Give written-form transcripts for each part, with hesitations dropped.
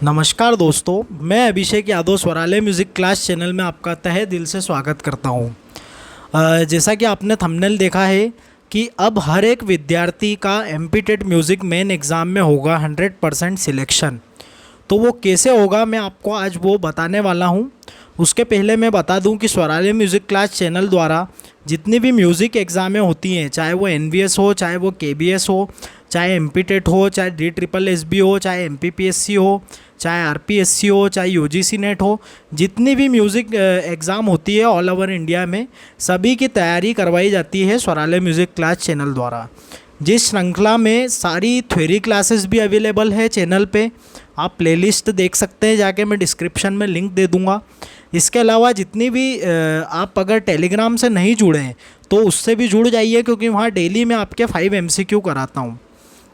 नमस्कार दोस्तों, मैं Abhishek Yadav स्वरालय music class channel में आपका तहे दिल से स्वागत करता हूं। जैसा कि आपने थंबनेल देखा है कि अब हर एक विद्यार्थी का एमपी म्यूज़िक मेन एग्ज़ाम में होगा 100% सिलेक्शन। तो वो कैसे होगा मैं आपको आज वो बताने वाला हूँ। उसके पहले मैं बता दूँ कि स्वरालय म्यूज़िक क्लास चैनल द्वारा जितनी भी म्यूज़िक एग्ज़ामें होती हैं, चाहे वो एनवीएस हो, चाहे वो केबीएस हो, चाहे एमपीटेट हो, चाहे DSSB हो, चाहे एमपीपीएससी हो, चाहे आरपीएससी हो, चाहे यूजीसी नेट हो, जितनी भी म्यूज़िक एग्ज़ाम होती है ऑल ओवर इंडिया में, सभी की तैयारी करवाई जाती है स्वरालय म्यूज़िक क्लास चैनल द्वारा। जिस श्रृंखला में सारी थ्योरी क्लासेस भी अवेलेबल है चैनल पे, आप प्लेलिस्ट देख सकते हैं जाके, मैं डिस्क्रिप्शन में लिंक दे दूँगा। इसके अलावा जितनी भी आप अगर टेलीग्राम से नहीं जुड़े हैं तो उससे भी जुड़ जाइए, क्योंकि वहाँ डेली मैं आपके 5 MCQ कराता हूँ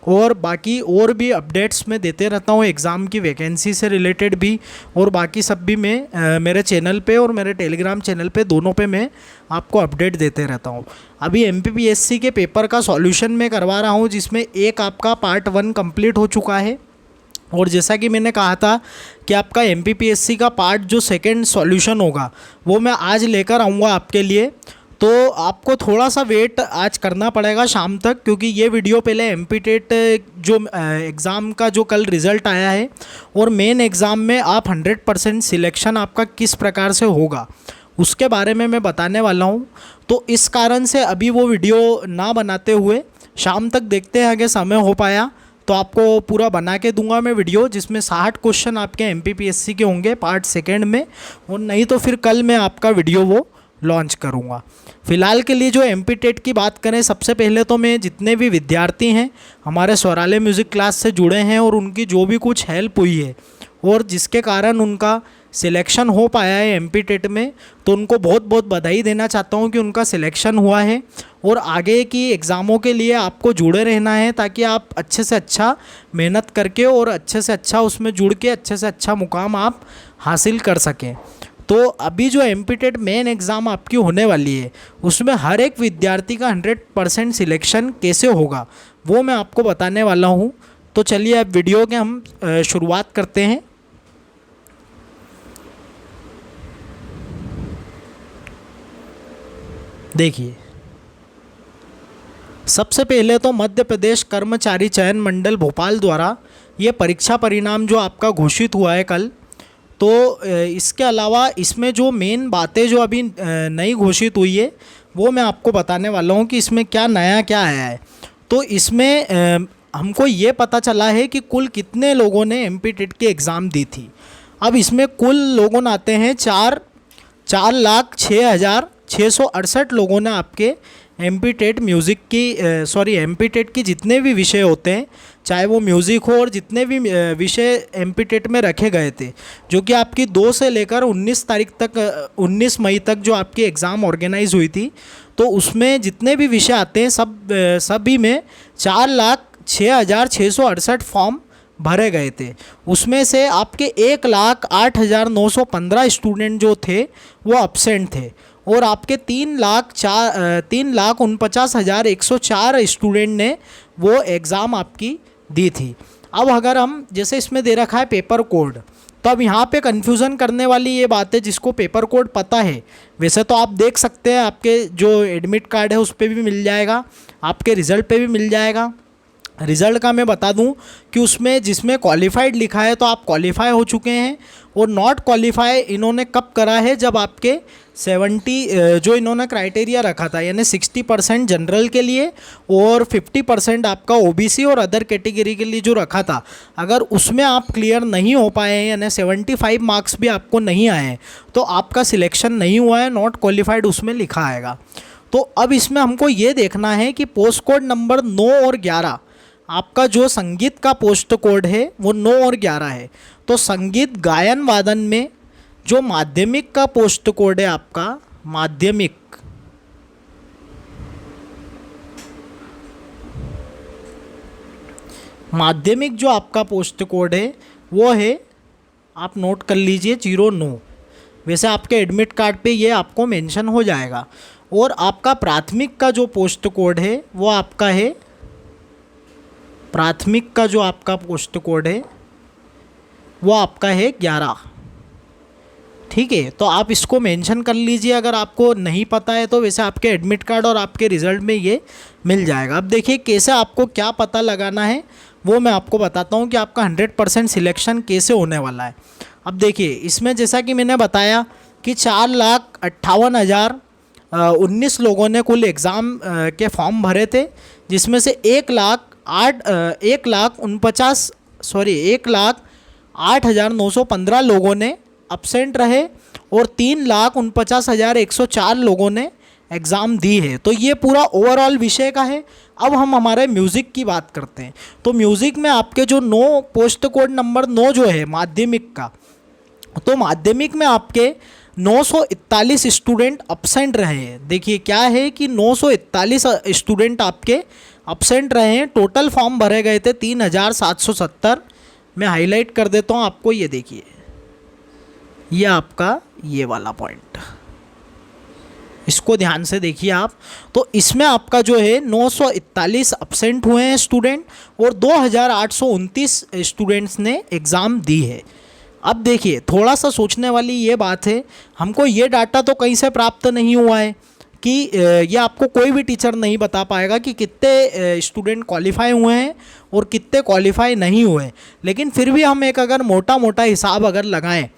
और बाकी और भी अपडेट्स मैं देते रहता हूँ एग्ज़ाम की वैकेंसी से रिलेटेड भी, और बाकी सब भी मैं मेरे चैनल पे और मेरे टेलीग्राम चैनल पे दोनों पे मैं आपको अपडेट देते रहता हूँ। अभी एमपीपीएससी के पेपर का सॉल्यूशन मैं करवा रहा हूँ, जिसमें एक आपका पार्ट 1 कंप्लीट हो चुका है, और जैसा कि मैंने कहा था कि आपका एमपीपीएससी का पार्ट जो सेकंड सॉल्यूशन होगा वो मैं आज लेकर आऊँगा आपके लिए। तो आपको थोड़ा सा वेट आज करना पड़ेगा शाम तक, क्योंकि ये वीडियो पहले एमपीटेट जो एग्ज़ाम का जो कल रिज़ल्ट आया है और मेन एग्ज़ाम में आप 100% सिलेक्शन आपका किस प्रकार से होगा उसके बारे में मैं बताने वाला हूँ। तो इस कारण से अभी वो वीडियो ना बनाते हुए शाम तक देखते हैं, अगर समय हो पाया तो आपको पूरा बना के दूंगा मैं वीडियो, जिसमें 60 क्वेश्चन आपके एमपीपीएससी के होंगे पार्ट सेकंड में, और नहीं तो फिर कल मैं आपका वीडियो वो लॉन्च करूंगा। फ़िलहाल के लिए जो एमपीटेट की बात करें, सबसे पहले तो मैं जितने भी विद्यार्थी हैं हमारे स्वरालय म्यूज़िक क्लास से जुड़े हैं और उनकी जो भी कुछ हेल्प हुई है और जिसके कारण उनका सिलेक्शन हो पाया है एमपीटेट में, तो उनको बहुत बहुत बधाई देना चाहता हूं कि उनका सिलेक्शन हुआ है। और आगे की एग्ज़ामों के लिए आपको जुड़े रहना है, ताकि आप अच्छे से अच्छा मेहनत करके और अच्छे से अच्छा उसमें जुड़ के अच्छे से अच्छा मुकाम आप हासिल कर सकें। तो अभी जो एमपीटेट मेन एग्ज़ाम आपकी होने वाली है उसमें हर एक विद्यार्थी का 100% सिलेक्शन कैसे होगा वो मैं आपको बताने वाला हूँ। तो चलिए अब वीडियो के हम शुरुआत करते हैं। देखिए, सबसे पहले तो मध्य प्रदेश कर्मचारी चयन मंडल भोपाल द्वारा ये परीक्षा परिणाम जो आपका घोषित हुआ है कल, तो इसके अलावा इसमें जो मेन बातें जो अभी नई घोषित हुई है वो मैं आपको बताने वाला हूँ कि इसमें क्या नया क्या आया है। तो इसमें हमको ये पता चला है कि कुल कितने लोगों ने एमपीटेट की एग्ज़ाम दी थी। अब इसमें कुल लोगों आते हैं 4,06,668 लोगों ने आपके एमपीटेट म्यूज़िक की एमपीटेट की जितने भी विषय होते हैं, चाहे वो म्यूज़िक हो, और जितने भी विषय एमपीटेट में रखे गए थे, जो कि आपकी 2 से लेकर 19 तारीख तक 19 मई तक जो आपकी एग्ज़ाम ऑर्गेनाइज हुई थी, तो उसमें जितने भी विषय आते हैं सभी में 4,06,668 फॉर्म भरे गए थे। उसमें से आपके 1,08,915 स्टूडेंट जो थे वो अब्सेंट थे, और आपके 3,49,104 स्टूडेंट ने वो एग्ज़ाम आपकी दी थी। अब अगर हम जैसे इसमें दे रखा है पेपर कोड, तो अब यहाँ पे कन्फ्यूज़न करने वाली ये बात है, जिसको पेपर कोड पता है वैसे तो आप देख सकते हैं, आपके जो एडमिट कार्ड है उस पर भी मिल जाएगा, आपके रिज़ल्ट पे भी मिल जाएगा। रिज़ल्ट का मैं बता दूं कि उसमें जिसमें क्वालिफाइड लिखा है तो आप क्वालिफाई हो चुके हैं, और नॉट क्वालिफाई इन्होंने कब करा है, जब आपके 70 जो इन्होंने क्राइटेरिया रखा था, यानी 60% जनरल के लिए और 50% आपका ओबीसी और अदर कैटेगरी के लिए जो रखा था, अगर उसमें आप क्लियर नहीं हो पाए हैं, यानी 75 मार्क्स भी आपको नहीं आए हैं, तो आपका सिलेक्शन नहीं हुआ है, नॉट क्वालिफाइड उसमें लिखा आएगा। तो अब इसमें हमको ये देखना है कि पोस्ट कोड नंबर 9 और 11, आपका जो संगीत का पोस्ट कोड है वो 9 और 11 है। तो संगीत गायन वादन में जो माध्यमिक का पोस्ट कोड है आपका, माध्यमिक जो आपका पोस्ट कोड है वो है, आप नोट कर लीजिए, 09। वैसे आपके एडमिट कार्ड पे ये आपको मेंशन हो जाएगा। और आपका प्राथमिक का जो पोस्ट कोड है वो आपका है, प्राथमिक का जो आपका पोस्ट कोड है वो आपका है 11। ठीक है, तो आप इसको मेंशन कर लीजिए अगर आपको नहीं पता है तो। वैसे आपके एडमिट कार्ड और आपके रिज़ल्ट में ये मिल जाएगा। अब देखिए कैसे आपको क्या पता लगाना है वो मैं आपको बताता हूँ कि आपका 100% सिलेक्शन कैसे होने वाला है। अब देखिए इसमें जैसा कि मैंने बताया कि 4,58,019 लोगों ने कुल एग्ज़ाम के फॉर्म भरे थे, जिसमें से 1,08,915 लोगों ने अपसेंट रहे और 3,49,104 लोगों ने एग्ज़ाम दी है। तो ये पूरा ओवरऑल विषय का है। अब हम हमारे म्यूज़िक की बात करते हैं। तो म्यूज़िक में आपके जो 9 पोस्ट कोड नंबर 9 जो है माध्यमिक का, तो माध्यमिक में आपके 941 स्टूडेंट अपसेंट रहे हैं। देखिए क्या है कि 941 स्टूडेंट आपके अपसेंट रहे हैं। टोटल फॉर्म भरे गए थे 3,770। मैं हाईलाइट कर देता हूँ आपको, ये देखिए, ये आपका ये वाला पॉइंट, इसको ध्यान से देखिए आप। तो इसमें आपका जो है 941 अपसेंट हुए हैं स्टूडेंट और 2,829 स्टूडेंट्स ने एग्ज़ाम दी है। अब देखिए थोड़ा सा सोचने वाली ये बात है, हमको ये डाटा तो कहीं से प्राप्त नहीं हुआ है कि ये आपको कोई भी टीचर नहीं बता पाएगा कि कितने स्टूडेंट क्वालिफाई हुए हैं और कितने क्वालिफाई नहीं हुए। लेकिन फिर भी हम एक अगर मोटा मोटा हिसाब अगर लगाएं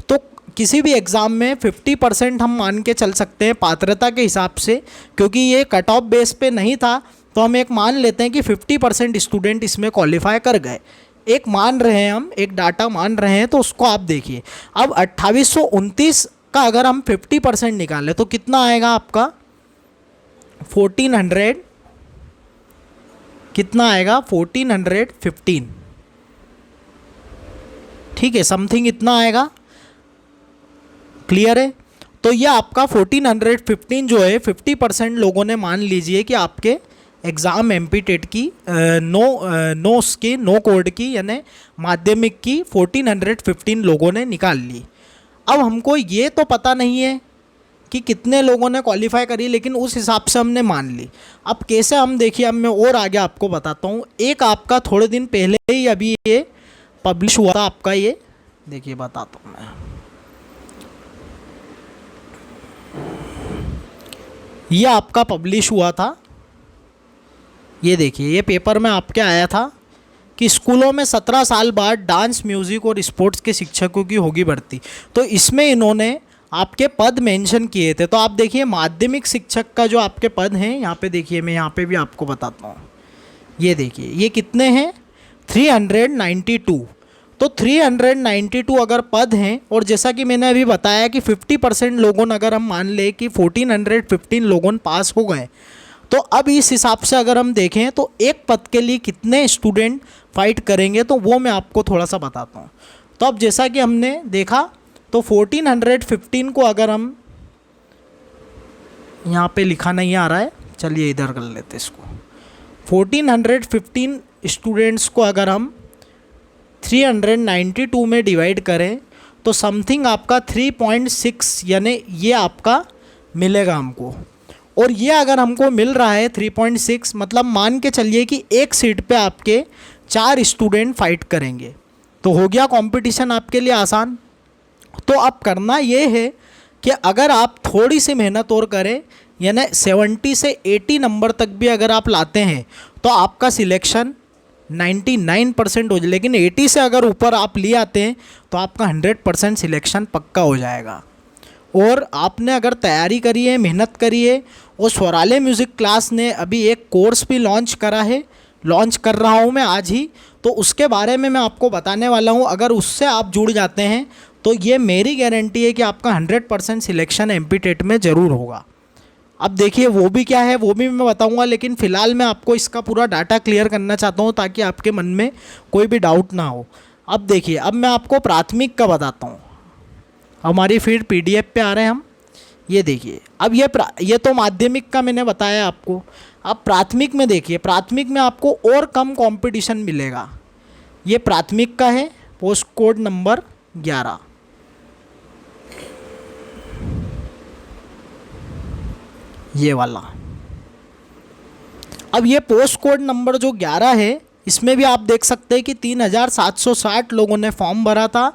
तो किसी भी एग्ज़ाम में 50% हम मान के चल सकते हैं पात्रता के हिसाब से, क्योंकि ये कट ऑफ बेस पे नहीं था। तो हम एक मान लेते हैं कि 50% स्टूडेंट इसमें क्वालिफाई कर गए। एक मान रहे हैं हम, एक डाटा मान रहे हैं, तो उसको आप देखिए। अब 2829 का अगर हम 50% निकालें तो कितना आएगा आपका 1400, कितना आएगा 1415। ठीक है, समथिंग इतना आएगा। क्लियर है? तो ये आपका 1415 जो है 50% लोगों ने मान लीजिए कि आपके एग्ज़ाम एमपी टेट की नो कोड की यानी माध्यमिक की 1415 लोगों ने निकाल ली। अब हमको ये तो पता नहीं है कि कितने लोगों ने क्वालिफाई करी, लेकिन उस हिसाब से हमने मान ली। अब कैसे हम देखिए, अब मैं और आगे आपको बताता हूँ। एक आपका थोड़े दिन पहले ही अभी ये पब्लिश हुआ था आपका, ये देखिए बताता हूँ मैं। ये आपका पब्लिश हुआ था, ये देखिए, ये पेपर में आपके आया था कि स्कूलों में 17 साल बाद डांस, म्यूज़िक और स्पोर्ट्स के शिक्षकों की होगी भर्ती। तो इसमें इन्होंने आपके पद मेंशन किए थे। तो आप देखिए माध्यमिक शिक्षक का जो आपके पद हैं, यहाँ पे देखिए, मैं यहाँ पे भी आपको बताता हूँ। ये देखिए ये कितने हैं 392। तो 392 अगर पद हैं, और जैसा कि मैंने अभी बताया कि 50% लोगों ने, अगर हम मान ले कि 1415 लोगों पास हो गए, तो अब इस हिसाब से अगर हम देखें तो एक पद के लिए कितने स्टूडेंट फाइट करेंगे, तो वो मैं आपको थोड़ा सा बताता हूँ। तो अब जैसा कि हमने देखा तो 1415 को अगर हम, यहाँ पे लिखा नहीं आ रहा है, चलिए इधर कर लेते इसको। 1415 स्टूडेंट्स को अगर हम 392 में डिवाइड करें तो समथिंग आपका 3.6 यानी ये आपका मिलेगा हमको। और ये अगर हमको मिल रहा है 3.6, मतलब मान के चलिए कि एक सीट पे आपके 4 स्टूडेंट फाइट करेंगे, तो हो गया कंपटीशन आपके लिए आसान। तो अब करना ये है कि अगर आप थोड़ी सी मेहनत और करें, यानी 70 से 80 नंबर तक भी अगर आप लाते हैं तो आपका सिलेक्शन 99% हो जाए। लेकिन 80 से अगर ऊपर आप ले आते हैं तो आपका 100% सिलेक्शन पक्का हो जाएगा। और आपने अगर तैयारी करी है, मेहनत करी है, और स्वरालय म्यूज़िक क्लास ने अभी एक कोर्स भी लॉन्च करा है, लॉन्च कर रहा हूँ मैं आज ही, तो उसके बारे में मैं आपको बताने वाला हूँ। अगर उससे आप जुड़ जाते हैं तो ये मेरी गारंटी है कि आपका 100% सिलेक्शन एमपी टेट में ज़रूर होगा। अब देखिए वो भी क्या है वो भी मैं बताऊंगा, लेकिन फ़िलहाल मैं आपको इसका पूरा डाटा क्लियर करना चाहता हूँ ताकि आपके मन में कोई भी डाउट ना हो। अब देखिए, अब मैं आपको प्राथमिक का बताता हूँ। हमारी फीड PDF पे आ रहे हैं हम, ये देखिए। अब ये तो माध्यमिक का मैंने बताया आपको। अब प्राथमिक में देखिए, प्राथमिक में आपको और कम कंपटीशन मिलेगा। ये प्राथमिक का है, पोस्ट कोड नंबर 11। ये वाला। अब ये पोस्ट कोड नंबर जो 11 है इसमें भी आप देख सकते हैं कि 3760 लोगों ने फॉर्म भरा था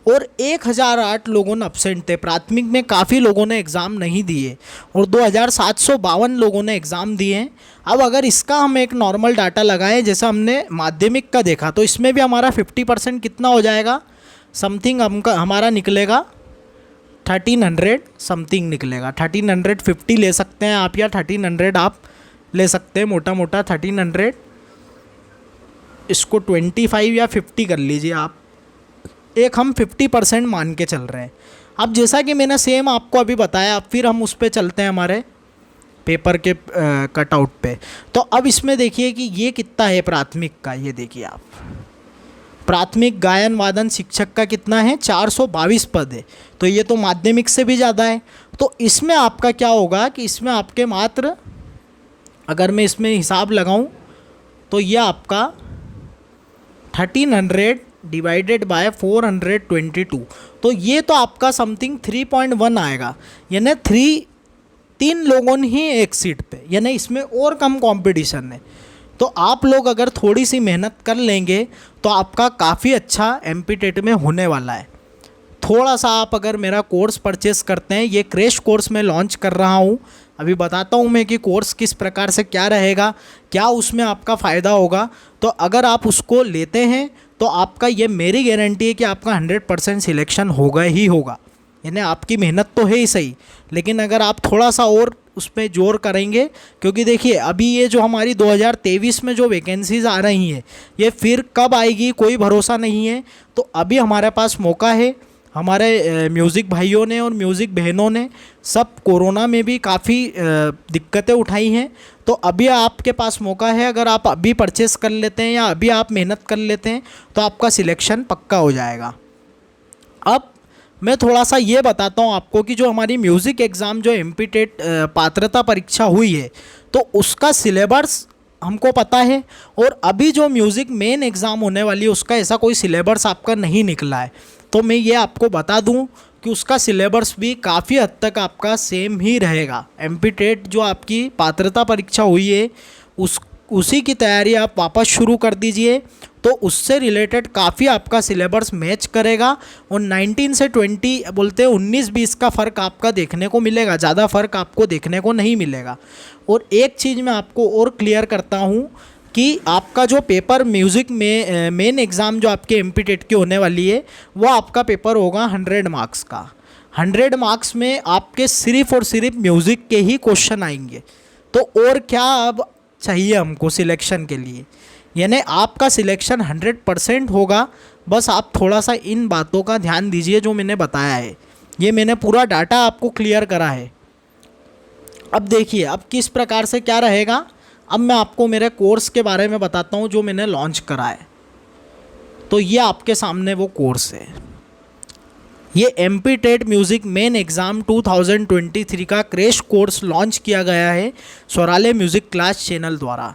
और 1008 लोगों ने अब्सेंट थे। प्राथमिक में काफ़ी लोगों ने एग्ज़ाम नहीं दिए और 2752 लोगों ने एग्ज़ाम दिए। अब अगर इसका हम एक नॉर्मल डाटा लगाएं, जैसे हमने माध्यमिक का देखा, तो इसमें भी हमारा 50% कितना हो जाएगा, समथिंग हमारा निकलेगा 1300 समथिंग निकलेगा। 1350 ले सकते हैं आप, या 1300 आप ले सकते हैं, मोटा मोटा 1300, इसको 25 या 50 कर लीजिए आप, एक हम 50% मान के चल रहे हैं। अब जैसा कि मैंने सेम आपको अभी बताया, अब फिर हम उस पर चलते हैं हमारे पेपर के कटआउट पे। तो अब इसमें देखिए कि ये कितना है प्राथमिक का, ये देखिए आप, प्राथमिक गायन वादन शिक्षक का कितना है, 422 पद है। तो ये तो माध्यमिक से भी ज़्यादा है। तो इसमें आपका क्या होगा कि इसमें आपके मात्र, अगर मैं इसमें हिसाब लगाऊं, तो ये आपका 1300 डिवाइडेड बाय 422, तो ये तो आपका समथिंग 3.1 आएगा, यानी 3 लोगों ही एक सीट पे, यानी इसमें और कम कंपटीशन है। तो आप लोग अगर थोड़ी सी मेहनत कर लेंगे तो आपका काफ़ी अच्छा एमपी टेट में होने वाला है। थोड़ा सा आप अगर मेरा कोर्स परचेस करते हैं, ये क्रैश कोर्स मैं लॉन्च कर रहा हूँ, अभी बताता हूँ मैं कि कोर्स किस प्रकार से क्या रहेगा, क्या उसमें आपका फ़ायदा होगा। तो अगर आप उसको लेते हैं तो आपका, ये मेरी गारंटी है कि आपका 100% सिलेक्शन होगा ही होगा। यानी आपकी मेहनत तो है ही सही, लेकिन अगर आप थोड़ा सा और उसमें जोर करेंगे, क्योंकि देखिए अभी ये जो हमारी 2023 में जो वैकेंसीज़ आ रही हैं, ये फिर कब आएगी कोई भरोसा नहीं है। तो अभी हमारे पास मौका है। हमारे म्यूज़िक भाइयों ने और म्यूज़िक बहनों ने सब कोरोना में भी काफ़ी दिक्कतें उठाई हैं। तो अभी आपके पास मौका है, अगर आप अभी परचेस कर लेते हैं या अभी आप मेहनत कर लेते हैं तो आपका सिलेक्शन पक्का हो जाएगा। अब मैं थोड़ा सा ये बताता हूँ आपको कि जो हमारी म्यूज़िक एग्ज़ाम, जो एमपी टेट पात्रता परीक्षा हुई है, तो उसका सिलेबस हमको पता है, और अभी जो म्यूज़िक मेन एग्ज़ाम होने वाली है उसका ऐसा कोई सिलेबस आपका नहीं निकला है। तो मैं ये आपको बता दूं कि उसका सिलेबस भी काफ़ी हद तक आपका सेम ही रहेगा। एमपी टेट जो आपकी पात्रता परीक्षा हुई है उसी की तैयारी आप वापस शुरू कर दीजिए, तो उससे रिलेटेड काफ़ी आपका सिलेबस मैच करेगा। और 19 से 20 बोलते हैं 19-20 का फ़र्क आपका देखने को मिलेगा, ज़्यादा फ़र्क आपको देखने को नहीं मिलेगा। और एक चीज़ मैं आपको और क्लियर करता हूँ कि आपका जो पेपर म्यूज़िक में मेन एग्ज़ाम जो आपके एमपी टेट की होने वाली है, वो आपका पेपर होगा 100 मार्क्स का। 100 मार्क्स में आपके सिर्फ़ और सिर्फ म्यूज़िक के ही क्वेश्चन आएंगे। तो और क्या अब चाहिए हमको सिलेक्शन के लिए, यानी आपका सिलेक्शन 100% होगा। बस आप थोड़ा सा इन बातों का ध्यान दीजिए जो मैंने बताया है। ये मैंने पूरा डाटा आपको क्लियर करा है। अब देखिए अब किस प्रकार से क्या रहेगा। अब मैं आपको मेरे कोर्स के बारे में बताता हूँ जो मैंने लॉन्च करा है। तो ये आपके सामने वो कोर्स है, ये MP TET music main exam 2023 का क्रैश कोर्स लॉन्च किया गया है स्वरालय म्यूज़िक क्लास चैनल द्वारा।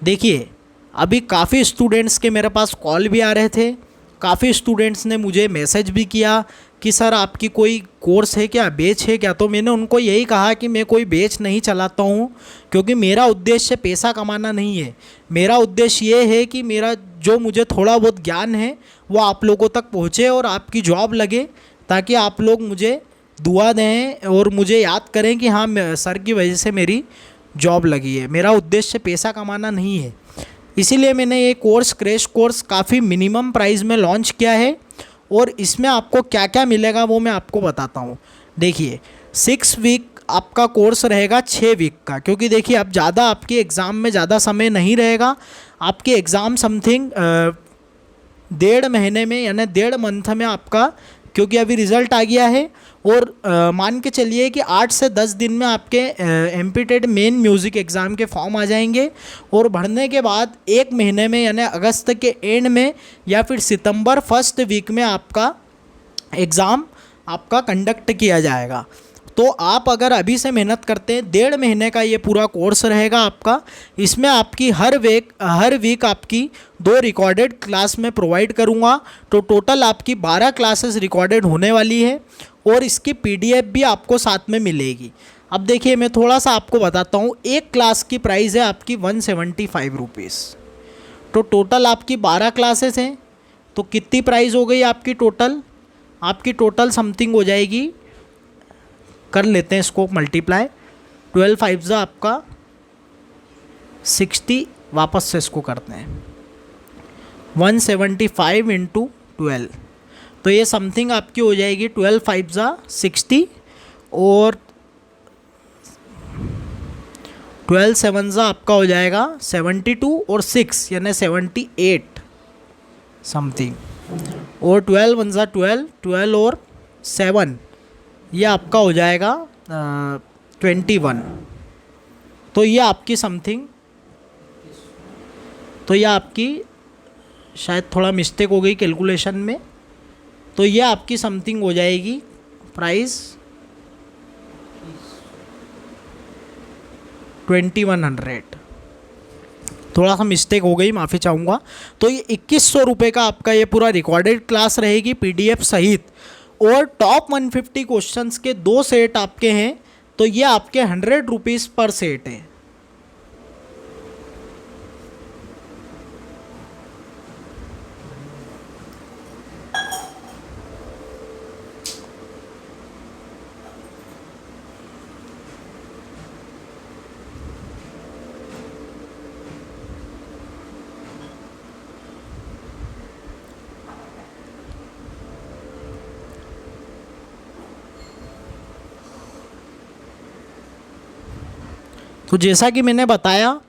देखिए अभी काफ़ी स्टूडेंट्स के मेरे पास कॉल भी आ रहे थे, काफ़ी स्टूडेंट्स ने मुझे मैसेज भी किया कि सर आपकी कोई कोर्स है क्या, बैच है क्या। तो मैंने उनको यही कहा कि मैं कोई बैच नहीं चलाता हूँ, क्योंकि मेरा उद्देश्य पैसा कमाना नहीं है। मेरा उद्देश्य ये है कि मेरा जो मुझे थोड़ा बहुत ज्ञान है वो आप लोगों तक पहुँचे और आपकी जॉब लगे, ताकि आप लोग मुझे दुआ दें और मुझे याद करें कि हाँ सर की वजह से मेरी जॉब लगी है। मेरा उद्देश्य पैसा कमाना नहीं है। इसीलिए मैंने ये कोर्स क्रैश कोर्स काफ़ी मिनिमम प्राइस में लॉन्च किया है। और इसमें आपको क्या क्या मिलेगा वो मैं आपको बताता हूँ। देखिए 6 वीक आपका कोर्स रहेगा, 6 वीक का, क्योंकि देखिए अब ज़्यादा आपके एग्ज़ाम में ज़्यादा समय नहीं रहेगा। आपके एग्ज़ाम समथिंग 1.5 महीने में, यानी 1.5 मंथ में आपका, क्योंकि अभी रिज़ल्ट आ गया है, और मान के चलिए कि 8 से 10 दिन में आपके MP TET main music exam के फॉर्म आ जाएंगे। और भरने के बाद 1 महीने में, यानी अगस्त के एंड में या फिर सितंबर फर्स्ट वीक में आपका एग्ज़ाम आपका कंडक्ट किया जाएगा। तो आप अगर अभी से मेहनत करते हैं, 1.5 महीने का ये पूरा कोर्स रहेगा आपका। इसमें आपकी हर वीक आपकी 2 रिकॉर्डेड क्लास में प्रोवाइड करूँगा। तो टोटल आपकी 12 क्लासेस रिकॉर्डेड होने वाली है, और इसकी PDF भी आपको साथ में मिलेगी। अब देखिए मैं थोड़ा सा आपको बताता हूँ। एक क्लास की प्राइस है आपकी 175 रुपीज़। तो टोटल आपकी 12 क्लासेस हैं, तो कितनी प्राइस हो गई आपकी टोटल? आपकी टोटल समथिंग हो जाएगी, कर लेते हैं इसको मल्टीप्लाई, 12 5 आपका 60, वापस से इसको करते हैं 175 इंटू 12, तो ये समथिंग आपकी हो जाएगी 12 5 60 और 12 7 आपका हो जाएगा 72 और 6 यानी 78 समथिंग, और 12 1 12, 12 और 7 ये आपका हो जाएगा 21, तो ये आपकी समथिंग, तो ये आपकी शायद थोड़ा मिस्टेक हो गई कैलकुलेशन में, तो ये आपकी समथिंग हो जाएगी प्राइस 2100, थोड़ा सा मिस्टेक हो गई, माफ़ी चाहूँगा। तो ये 2100 रुपये का आपका ये पूरा रिकॉर्डेड क्लास रहेगी पीडीएफ सहित, और टॉप 150 क्वेश्चंस के 2 सेट आपके हैं, तो ये आपके 100 रुपीज़ पर सेट है। तो जैसा कि मैंने बताया,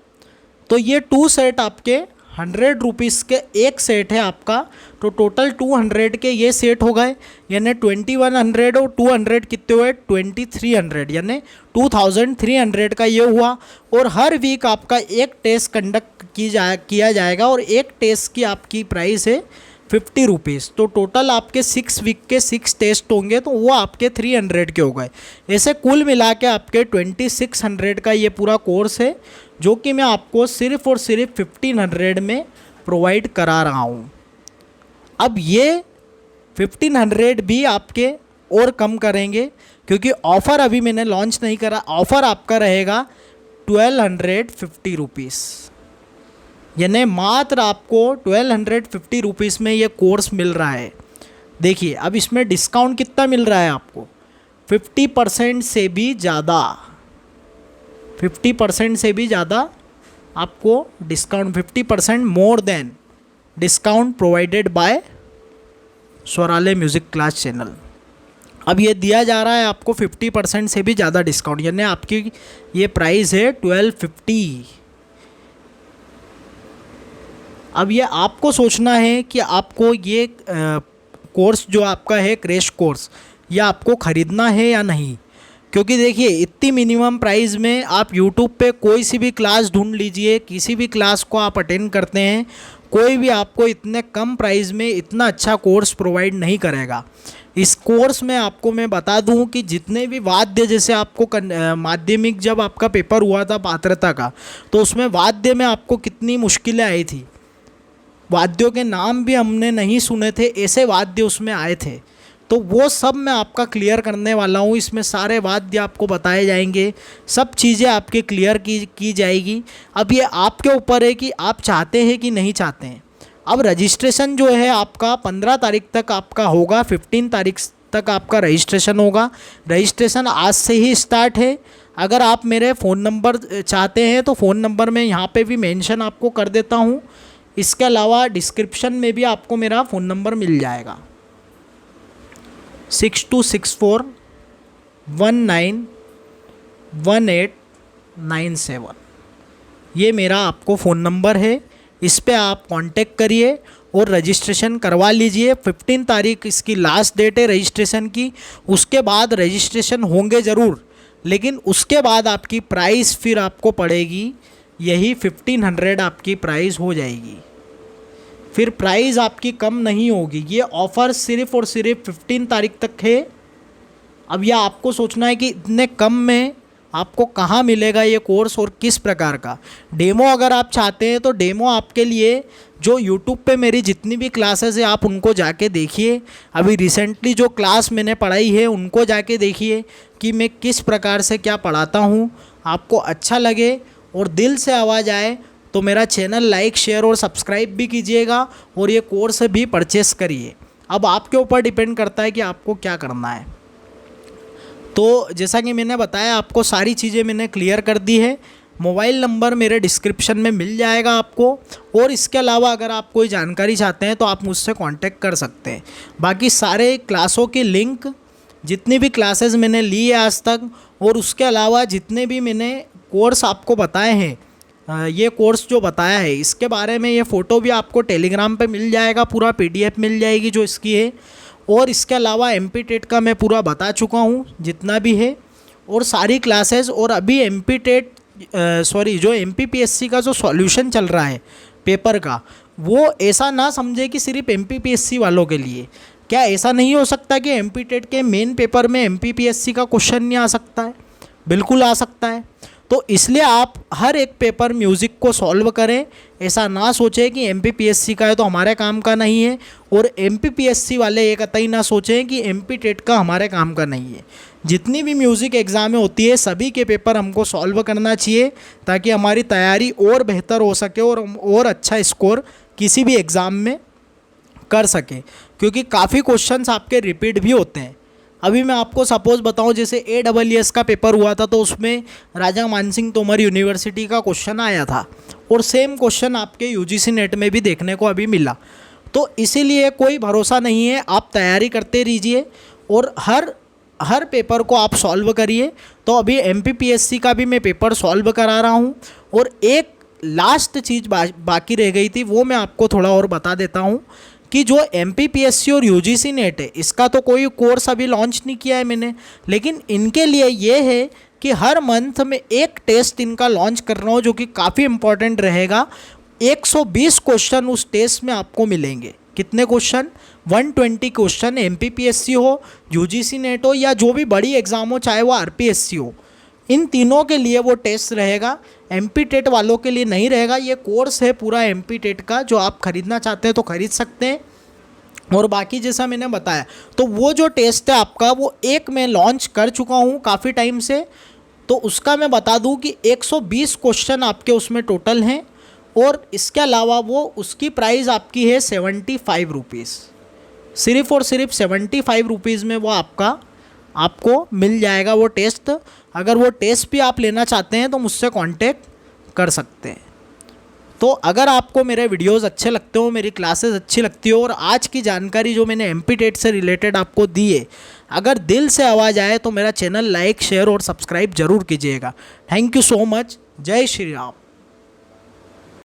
तो ये 2 सेट आपके 100 रुपीज़ के एक सेट है आपका, तो टोटल 200 के ये सेट हो गए, यानी 2100 और 200 कितने हुए 2300, यानी 2300 का ये हुआ। और हर वीक आपका एक टेस्ट कंडक्ट किया जाएगा, और एक टेस्ट की आपकी प्राइस है 50 रुपीज़, तो टोटल आपके 6 वीक के 6 टेस्ट होंगे, तो वो आपके 300 के हो गए। ऐसे कुल मिला के आपके 2600 का ये पूरा कोर्स है, जो कि मैं आपको सिर्फ़ और सिर्फ 1500 में प्रोवाइड करा रहा हूँ। अब ये 1500 भी आपके और कम करेंगे, क्योंकि ऑफ़र अभी मैंने लॉन्च नहीं करा। ऑफ़र आपका रहेगा 1250 रुपीज़, यानी मात्र आपको 1250 रुपीज़ में ये कोर्स मिल रहा है। देखिए अब इसमें डिस्काउंट कितना मिल रहा है आपको, 50% से भी ज़्यादा, 50% से भी ज़्यादा आपको discount, 50% more than discount provided by Swaralaya music class channel. अब ये दिया जा रहा है आपको 50% से भी ज़्यादा डिस्काउंट, यानी आपकी ये प्राइस है 1250। अब ये आपको सोचना है कि आपको ये कोर्स जो आपका है क्रैश कोर्स, ये आपको ख़रीदना है या नहीं, क्योंकि देखिए इतनी मिनिमम प्राइस में आप यूट्यूब पे कोई सी भी क्लास ढूंढ लीजिए, किसी भी क्लास को आप अटेंड करते हैं, कोई भी आपको इतने कम प्राइस में इतना अच्छा कोर्स प्रोवाइड नहीं करेगा। इस कोर्स में आपको मैं बता दूं कि जितने भी वाद्य, जैसे आपको माध्यमिक जब आपका पेपर हुआ था पात्रता का, तो उसमें वाद्य में आपको कितनी मुश्किलें आई थी, वाद्यों के नाम भी हमने नहीं सुने थे, ऐसे वाद्य उसमें आए थे। तो वो सब मैं आपका क्लियर करने वाला हूँ, इसमें सारे वाद्य आपको बताए जाएंगे, सब चीज़ें आपके क्लियर की जाएगी। अब ये आपके ऊपर है कि आप चाहते हैं कि नहीं चाहते हैं। अब रजिस्ट्रेशन जो है आपका 15 तारीख तक आपका होगा, 15 तारीख तक आपका रजिस्ट्रेशन होगा। रजिस्ट्रेशन आज से ही स्टार्ट है। अगर आप मेरे फ़ोन नंबर चाहते हैं तो फ़ोन नंबर मैं यहाँ पे भी मेंशन आपको कर देता हूँ। इसके अलावा डिस्क्रिप्शन में भी आपको मेरा फ़ोन नंबर मिल जाएगा, 6264191897, ये मेरा आपको फ़ोन नंबर है। इस पे आप कांटेक्ट करिए और रजिस्ट्रेशन करवा लीजिए। 15 तारीख इसकी लास्ट डेट है रजिस्ट्रेशन की। उसके बाद रजिस्ट्रेशन होंगे ज़रूर, लेकिन उसके बाद आपकी प्राइस फिर आपको पड़ेगी यही 1500 आपकी प्राइस हो जाएगी, फिर प्राइस आपकी कम नहीं होगी। ये ऑफ़र सिर्फ़ और सिर्फ 15 तारीख तक है। अब यह आपको सोचना है कि इतने कम में आपको कहाँ मिलेगा ये कोर्स और किस प्रकार का डेमो। अगर आप चाहते हैं तो डेमो आपके लिए जो यूट्यूब पे मेरी जितनी भी क्लासेस है आप उनको जाके देखिए। अभी रिसेंटली जो क्लास मैंने पढ़ाई है उनको जाके देखिए कि मैं किस प्रकार से क्या पढ़ाता हूँ। आपको अच्छा लगे और दिल से आवाज़ आए तो मेरा चैनल लाइक शेयर और सब्सक्राइब भी कीजिएगा और ये कोर्स भी परचेस करिए। अब आपके ऊपर डिपेंड करता है कि आपको क्या करना है। तो जैसा कि मैंने बताया, आपको सारी चीज़ें मैंने क्लियर कर दी है। मोबाइल नंबर मेरे डिस्क्रिप्शन में मिल जाएगा आपको, और इसके अलावा अगर आप कोई जानकारी चाहते हैं तो आप मुझसे कांटेक्ट कर सकते हैं। बाकी सारे क्लासों की लिंक, जितनी भी क्लासेस मैंने ली है आज तक, और उसके अलावा जितने भी मैंने कोर्स आपको बताए हैं, ये कोर्स जो बताया है इसके बारे में ये फ़ोटो भी आपको टेलीग्राम पे मिल जाएगा, पूरा PDF मिल जाएगी जो इसकी है। और इसके अलावा MP टेट का मैं पूरा बता चुका हूँ जितना भी है, और सारी क्लासेस। और अभी MP टेट जो MPPSC का जो सॉल्यूशन चल रहा है पेपर का, वो ऐसा ना समझे कि सिर्फ MPPSC वालों के लिए। क्या ऐसा नहीं हो सकता कि MP टेट के मेन पेपर में MPPSC का क्वेश्चन नहीं आ सकता है? बिल्कुल आ सकता है। तो इसलिए आप हर एक पेपर म्यूज़िक को सॉल्व करें। ऐसा ना सोचें कि MPPSC का है तो हमारे काम का नहीं है, और MPPSC वाले ये कतई ना सोचें कि MP टेट का हमारे काम का नहीं है। जितनी भी म्यूज़िक एग्ज़ामें होती है सभी के पेपर हमको सॉल्व करना चाहिए, ताकि हमारी तैयारी और बेहतर हो सके और हम और अच्छा स्कोर किसी भी एग्ज़ाम में कर सकें। क्योंकि काफ़ी क्वेश्चंस आपके रिपीट भी होते हैं। अभी मैं आपको सपोज़ बताऊं, जैसे AEES का पेपर हुआ था तो उसमें राजा मानसिंह तोमर यूनिवर्सिटी का क्वेश्चन आया था, और सेम क्वेश्चन आपके UGC नेट में भी देखने को अभी मिला। तो इसीलिए कोई भरोसा नहीं है, आप तैयारी करते रहिए और हर पेपर को आप सॉल्व करिए। तो अभी MPPSC का भी मैं पेपर सॉल्व करा रहा हूँ, और एक लास्ट चीज़ बाकी रह गई थी, वो मैं आपको थोड़ा और बता देता हूँ कि जो MPPSC और UGC नेट है, इसका तो कोई कोर्स अभी लॉन्च नहीं किया है मैंने, लेकिन इनके लिए ये है कि हर मंथ में एक टेस्ट इनका लॉन्च कर रहा हूँ, जो कि काफ़ी इम्पॉर्टेंट रहेगा। 120 क्वेश्चन उस टेस्ट में आपको मिलेंगे। कितने क्वेश्चन? 120 क्वेश्चन। MPPSC हो, UGC नेट हो, या जो भी बड़ी एग्ज़ाम हो, चाहे वो RPSC हो, इन तीनों के लिए वो टेस्ट रहेगा। MP टेट वालों के लिए नहीं रहेगा। ये कोर्स है पूरा MP टेट का, जो आप ख़रीदना चाहते हैं तो ख़रीद सकते हैं। और बाकी जैसा मैंने बताया, तो वो जो टेस्ट है आपका, वो एक मैं लॉन्च कर चुका हूँ काफ़ी टाइम से। तो उसका मैं बता दूँ कि 120 क्वेश्चन आपके उसमें टोटल हैं, और इसके अलावा वो उसकी प्राइस आपकी है 75 रुपीज़। सिर्फ़ और सिर्फ 75 रुपीज़ में वो आपको मिल जाएगा वो टेस्ट। अगर वो टेस्ट भी आप लेना चाहते हैं तो मुझसे कांटेक्ट कर सकते हैं। तो अगर आपको मेरे वीडियोस अच्छे लगते हो, मेरी क्लासेस अच्छी लगती हो, और आज की जानकारी जो मैंने MP टेट से रिलेटेड आपको दी है, अगर दिल से आवाज़ आए तो मेरा चैनल लाइक शेयर और सब्सक्राइब ज़रूर कीजिएगा। Thank you so much. जय श्री राम।